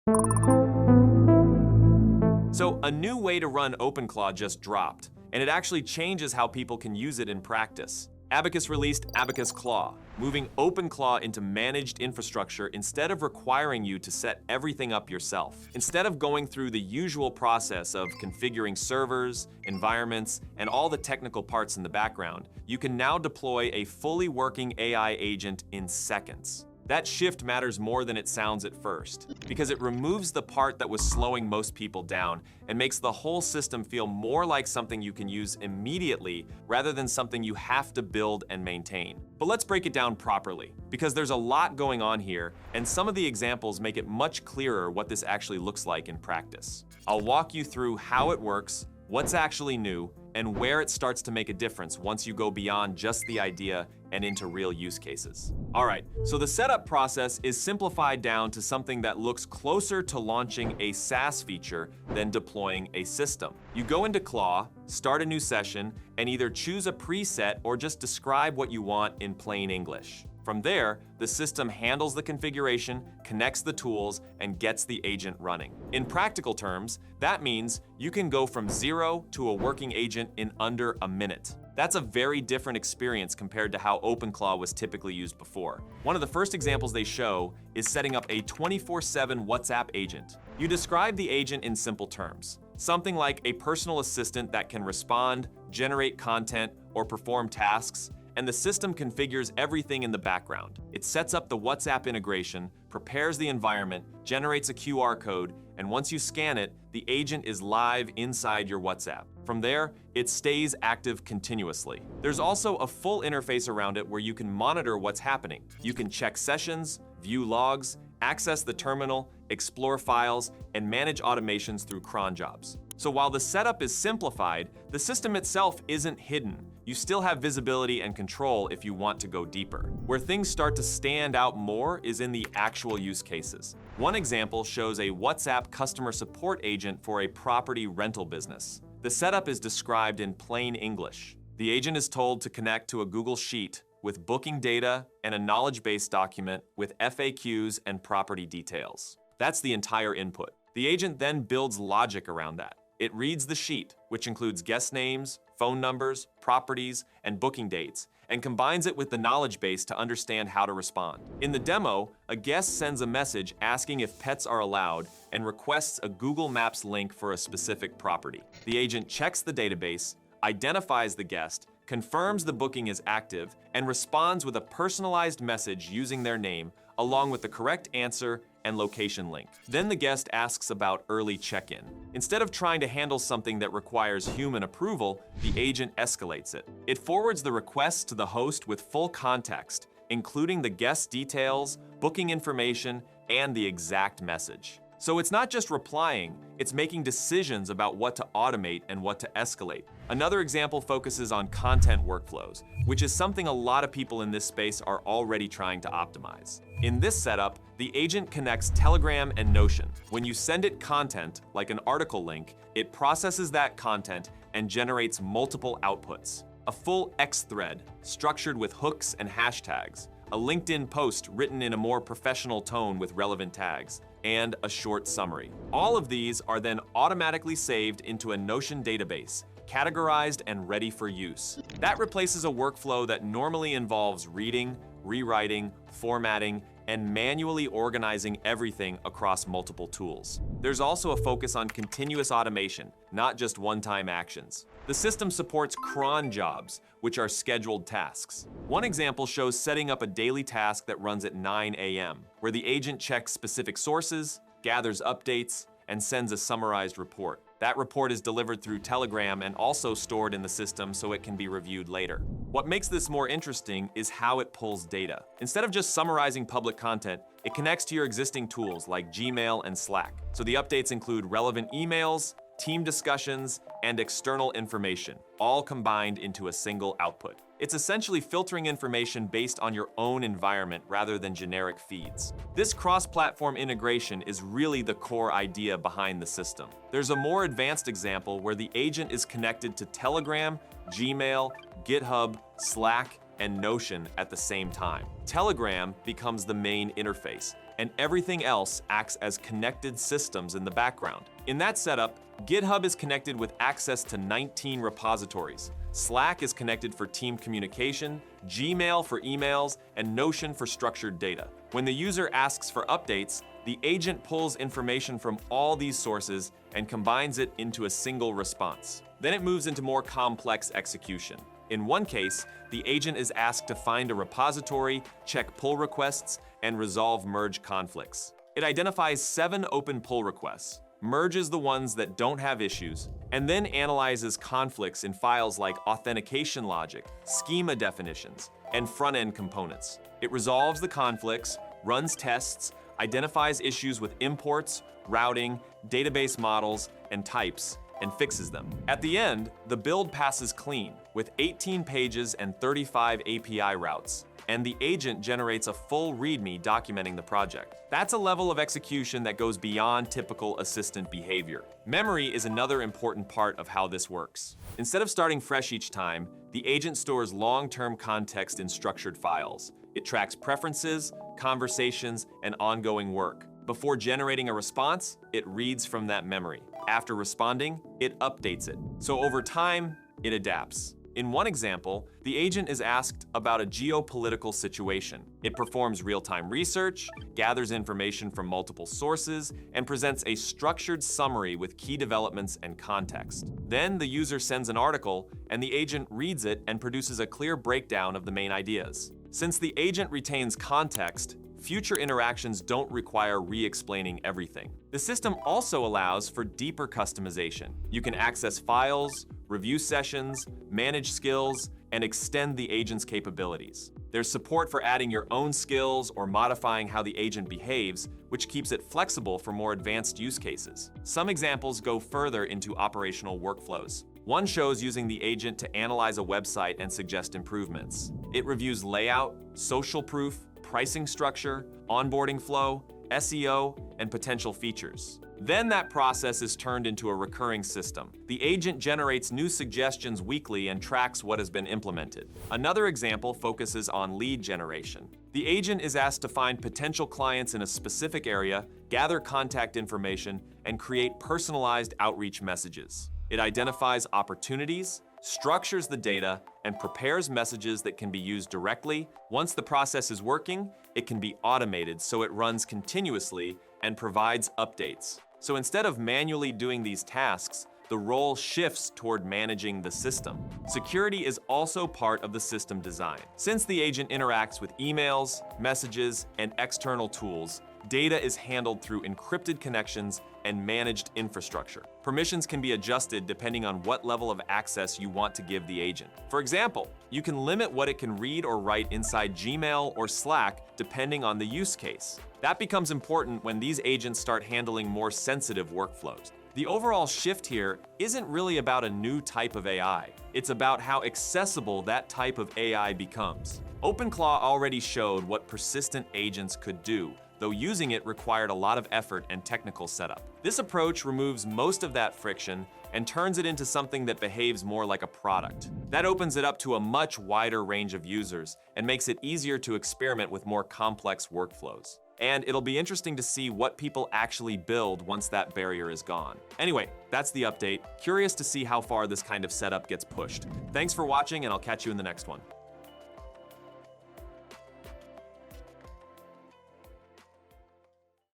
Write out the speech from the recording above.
So a new way to run OpenClaw just dropped, and it actually changes how people can use it in practice. Abacus released Abacus Claw, moving OpenClaw into managed infrastructure instead of requiring you to set everything up yourself. Instead of going through the usual process of configuring servers, environments, and all the technical parts in the background, you can now deploy a fully working AI agent in seconds. That shift matters more than it sounds at first, because it removes the part that was slowing most people down and makes the whole system feel more like something you can use immediately rather than something you have to build and maintain. But let's break it down properly, because there's a lot going on here, and some of the examples make it much clearer what this actually looks like in practice. I'll walk you through how it works, what's actually new, and where it starts to make a difference once you go beyond just the idea and into real use cases. All right, so the setup process is simplified down to something that looks closer to launching a SaaS feature than deploying a system. You go into Claw, start a new session, and either choose a preset or just describe what you want in plain English. From there, the system handles the configuration, connects the tools, and gets the agent running. In practical terms, that means you can go from zero to a working agent in under a minute. That's a very different experience compared to how OpenClaw was typically used before. One of the first examples they show is setting up a 24/7 WhatsApp agent. You describe the agent in simple terms, something like a personal assistant that can respond, generate content, or perform tasks, and the system configures everything in the background. It sets up the WhatsApp integration, prepares the environment, generates a QR code, and once you scan it, the agent is live inside your WhatsApp. From there, it stays active continuously. There's also a full interface around it where you can monitor what's happening. You can check sessions, view logs, access the terminal, explore files, and manage automations through cron jobs. So while the setup is simplified, the system itself isn't hidden. You still have visibility and control if you want to go deeper. Where things start to stand out more is in the actual use cases. One example shows a WhatsApp customer support agent for a property rental business. The setup is described in plain English. The agent is told to connect to a Google Sheet with booking data and a knowledge base document with FAQs and property details. That's the entire input. The agent then builds logic around that. It reads the sheet, which includes guest names, phone numbers, properties, and booking dates, and combines it with the knowledge base to understand how to respond. In the demo, a guest sends a message asking if pets are allowed and requests a Google Maps link for a specific property. The agent checks the database, identifies the guest, confirms the booking is active, and responds with a personalized message using their name, along with the correct answer and location link. Then the guest asks about early check-in. Instead of trying to handle something that requires human approval, the agent escalates it. It forwards the request to the host with full context, including the guest details, booking information, and the exact message. So it's not just replying, it's making decisions about what to automate and what to escalate. Another example focuses on content workflows, which is something a lot of people in this space are already trying to optimize. In this setup, the agent connects Telegram and Notion. When you send it content, like an article link, it processes that content and generates multiple outputs. A full X thread, structured with hooks and hashtags, a LinkedIn post written in a more professional tone with relevant tags, and a short summary. All of these are then automatically saved into a Notion database, categorized and ready for use. That replaces a workflow that normally involves reading, rewriting, formatting, and manually organizing everything across multiple tools. There's also a focus on continuous automation, not just one-time actions. The system supports cron jobs, which are scheduled tasks. One example shows setting up a daily task that runs at 9 a.m., where the agent checks specific sources, gathers updates, and sends a summarized report. That report is delivered through Telegram and also stored in the system so it can be reviewed later. What makes this more interesting is how it pulls data. Instead of just summarizing public content, it connects to your existing tools like Gmail and Slack. So the updates include relevant emails, team discussions, and external information, all combined into a single output. It's essentially filtering information based on your own environment rather than generic feeds. This cross-platform integration is really the core idea behind the system. There's a more advanced example where the agent is connected to Telegram, Gmail, GitHub, Slack, and Notion at the same time. Telegram becomes the main interface, and everything else acts as connected systems in the background. In that setup, GitHub is connected with access to 19 repositories. Slack is connected for team communication, Gmail for emails, and Notion for structured data. When the user asks for updates, the agent pulls information from all these sources and combines it into a single response. Then it moves into more complex execution. In one case, the agent is asked to find a repository, check pull requests, and resolve merge conflicts. It identifies 7 open pull requests, merges the ones that don't have issues, and then analyzes conflicts in files like authentication logic, schema definitions, and front-end components. It resolves the conflicts, runs tests, identifies issues with imports, routing, database models, and types, and fixes them. At the end, the build passes clean, with 18 pages and 35 API routes, and the agent generates a full README documenting the project. That's a level of execution that goes beyond typical assistant behavior. Memory is another important part of how this works. Instead of starting fresh each time, the agent stores long-term context in structured files. It tracks preferences, conversations, and ongoing work. Before generating a response, it reads from that memory. After responding, it updates it. So over time, it adapts. In one example, the agent is asked about a geopolitical situation. It performs real-time research, gathers information from multiple sources, and presents a structured summary with key developments and context. Then the user sends an article, and the agent reads it and produces a clear breakdown of the main ideas. Since the agent retains context, future interactions don't require re-explaining everything. The system also allows for deeper customization. You can access files, review sessions, manage skills, and extend the agent's capabilities. There's support for adding your own skills or modifying how the agent behaves, which keeps it flexible for more advanced use cases. Some examples go further into operational workflows. One shows using the agent to analyze a website and suggest improvements. It reviews layout, social proof, pricing structure, onboarding flow, SEO, and potential features. Then that process is turned into a recurring system. The agent generates new suggestions weekly and tracks what has been implemented. Another example focuses on lead generation. The agent is asked to find potential clients in a specific area, gather contact information, and create personalized outreach messages. It identifies opportunities, structures the data, and prepares messages that can be used directly. Once the process is working, it can be automated so it runs continuously and provides updates. So instead of manually doing these tasks, the role shifts toward managing the system. Security is also part of the system design. Since the agent interacts with emails, messages, and external tools, data is handled through encrypted connections and managed infrastructure. Permissions can be adjusted depending on what level of access you want to give the agent. For example, you can limit what it can read or write inside Gmail or Slack depending on the use case. That becomes important when these agents start handling more sensitive workflows. The overall shift here isn't really about a new type of AI. It's about how accessible that type of AI becomes. OpenClaw already showed what persistent agents could do, though using it required a lot of effort and technical setup. This approach removes most of that friction and turns it into something that behaves more like a product. That opens it up to a much wider range of users and makes it easier to experiment with more complex workflows. And it'll be interesting to see what people actually build once that barrier is gone. Anyway, that's the update. Curious to see how far this kind of setup gets pushed. Thanks for watching, and I'll catch you in the next one.